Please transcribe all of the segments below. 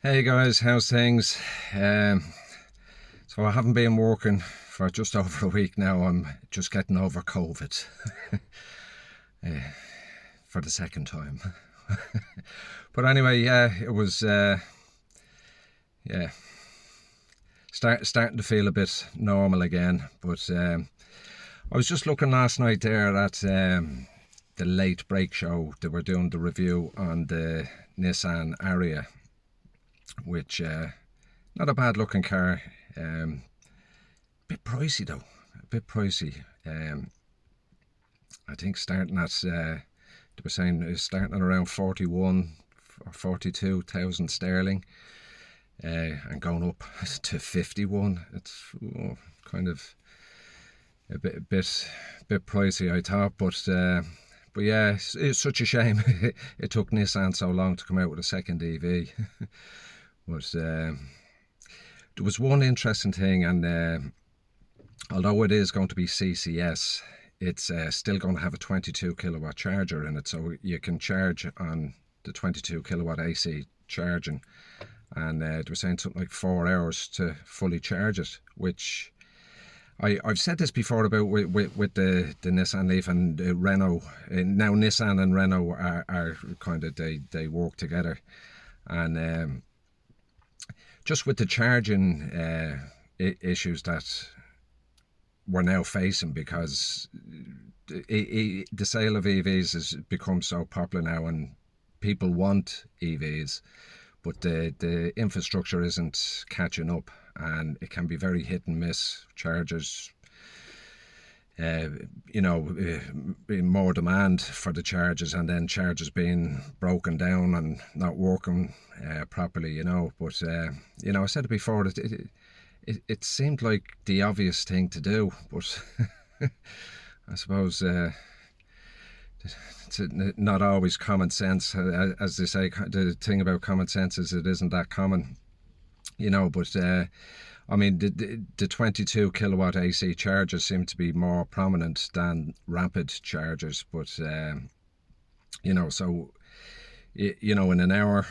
Hey guys, how's things? Um, so I haven't been working for just over a week now. I'm just getting over COVID for the second time. But anyway, yeah, it was yeah starting to feel a bit normal again. But I was just looking last night there at the late break show. They were doing the review on the Nissan Ariya, which not a bad looking car. Bit pricey though, a bit pricey. I think starting at they were saying starting at around 41 or 42,000 sterling, and going up to 51. It's kind of a bit pricey, I thought, but yeah, it's such a shame it took Nissan so long to come out with a second EV. But there was one interesting thing, and although it is going to be CCS, it's still going to have a 22 kilowatt charger in it, so you can charge on the 22 kilowatt AC charging. And they were saying something like 4 hours to fully charge it, which I've said this before about with the Nissan Leaf and Renault. Now Nissan and Renault are kind of, they work together, and just with the charging issues that we're now facing, because the sale of EVs has become so popular now and people want EVs, but the infrastructure isn't catching up, and it can be very hit and miss. Chargers, uh, more demand for the chargers, and then chargers being broken down and not working properly, But, I said it before, that it seemed like the obvious thing to do, but I suppose it's not always common sense. As they say, the thing about common sense is it isn't that common, But I mean, the 22 kilowatt AC chargers seem to be more prominent than rapid chargers, but so in an hour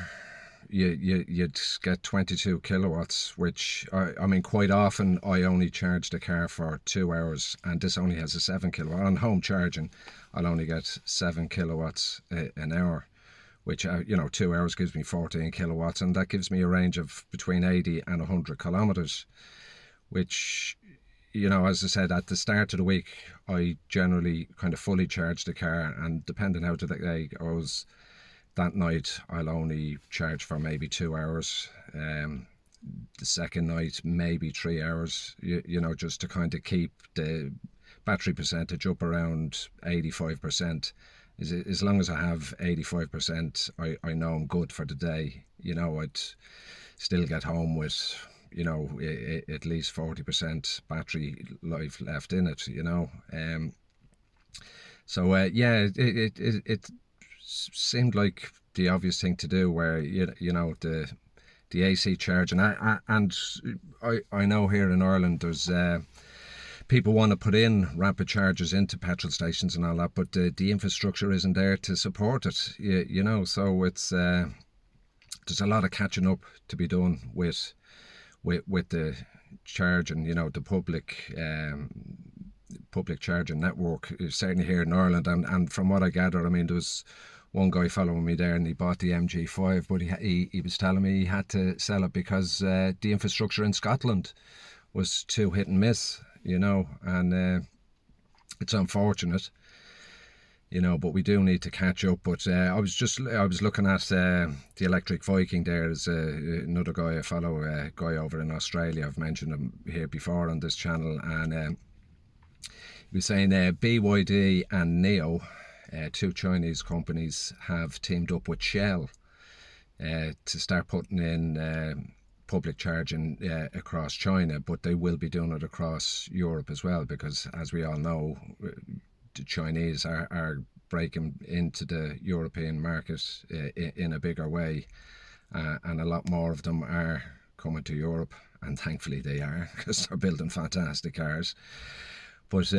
you'd get 22 kilowatts, which I mean, quite often I only charge the car for 2 hours, and this only has a 7 kilowatt. On home charging, I'll only get 7 kilowatts an hour, which 2 hours gives me 14 kilowatts, and that gives me a range of between 80 and 100 kilometers, which, as I said, at the start of the week I generally kind of fully charge the car, and depending how the day goes that night, I'll only charge for maybe 2 hours. The second night, maybe 3 hours, just to kind of keep the battery percentage up around 85%. As long as I have 85%, I know I'm good for the day. I'd still get home with, at least 40% battery life left in it, So yeah, it seemed like the obvious thing to do, where the AC charge, and I know here in Ireland there's people want to put in rapid chargers into petrol stations and all that, but the infrastructure isn't there to support it. So it's there's a lot of catching up to be done with the charging, the public charging network, certainly here in Ireland. And from what I gather, I mean, there was one guy following me there, and he bought the MG5, but he was telling me he had to sell it because the infrastructure in Scotland was too hit and miss, and it's unfortunate, but we do need to catch up. But I was looking at the electric Viking there. There's another guy I follow, a guy over in Australia. I've mentioned him here before on this channel, and he was saying BYD and NEO, two Chinese companies, have teamed up with Shell to start putting in public charging across China, but they will be doing it across Europe as well, because, as we all know, the Chinese are breaking into the European market in a bigger way, and a lot more of them are coming to Europe, and thankfully they are, because they're building fantastic cars. But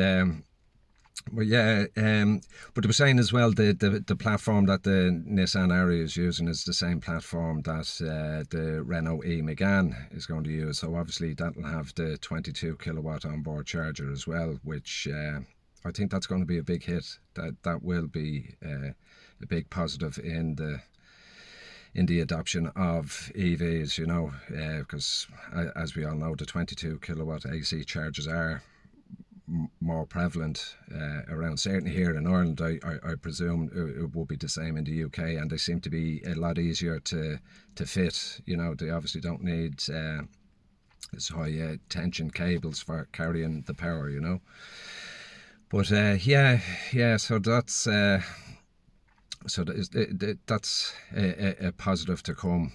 Well, yeah, but they were saying as well the platform that the Nissan Ariya is using is the same platform that the Renault E Megane is going to use. So obviously that'll have the 22 kilowatt onboard charger as well, which I think that's going to be a big hit. That will be a big positive in the adoption of EVs. You know, because as we all know, the 22 kilowatt AC chargers are more prevalent around. Certainly here in Ireland, I presume it will be the same in the UK, and they seem to be a lot easier to fit. You know, they obviously don't need as high tension cables for carrying the power. You know, but yeah. So that's that's a positive to come.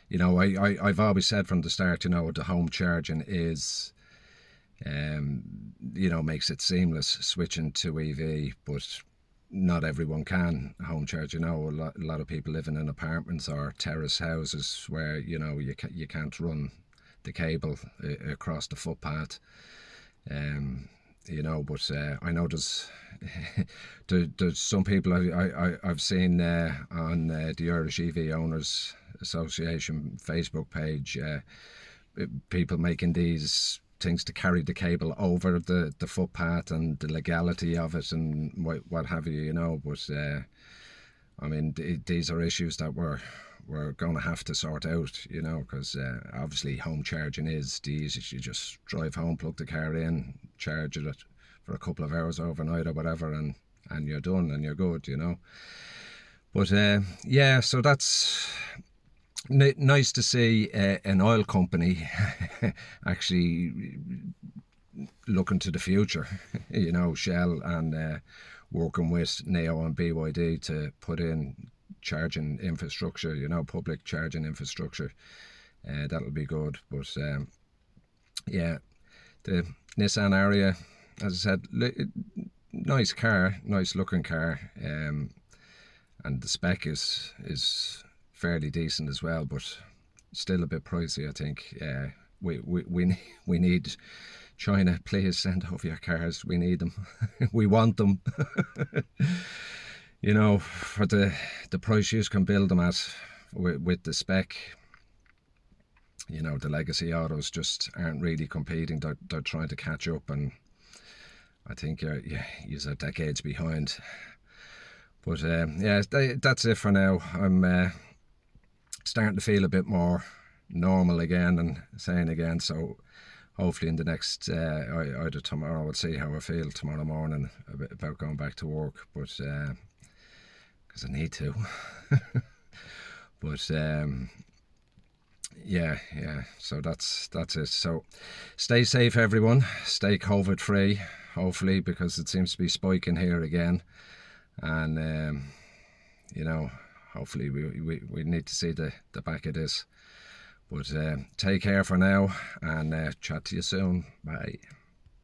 You know, I've always said from the start, you know, the home charging is you know, makes it seamless switching to EV, but not everyone can home charge. You know, a lot of people living in apartments or terrace houses where, you know, you can't run the cable across the footpath. You know, but I know there's some people I've seen on the Irish EV Owners Association Facebook page, people making these things to carry the cable over the footpath and the legality of it and what have you, you know. But I mean, these are issues that we're going to have to sort out, you know, because obviously home charging is the easiest. You just drive home, plug the car in, charge it for a couple of hours overnight or whatever, and you're done and you're good, you know. But yeah, so that's nice to see an oil company actually looking to the future, you know, Shell, and working with Neo and BYD to put in charging infrastructure, you know, public charging infrastructure. That'll be good. But yeah, the Nissan Ariya, as I said, nice car, nice looking car, and the spec is fairly decent as well, but still a bit pricey, I think. We need China, please send over your cars. We need them. We want them. You know, for the price you can build them at with the spec. You know, the legacy autos just aren't really competing. They're trying to catch up, and I think you're decades behind. But yeah, that's it for now. I'm starting to feel a bit more normal again and sane again. So hopefully in the next, either tomorrow, I'll see how I feel tomorrow morning about going back to work. But because I need to. But yeah. So that's it. So stay safe, everyone. Stay COVID free, hopefully, because it seems to be spiking here again. And you know, hopefully we need to see the back of this. But take care for now, and chat to you soon. Bye.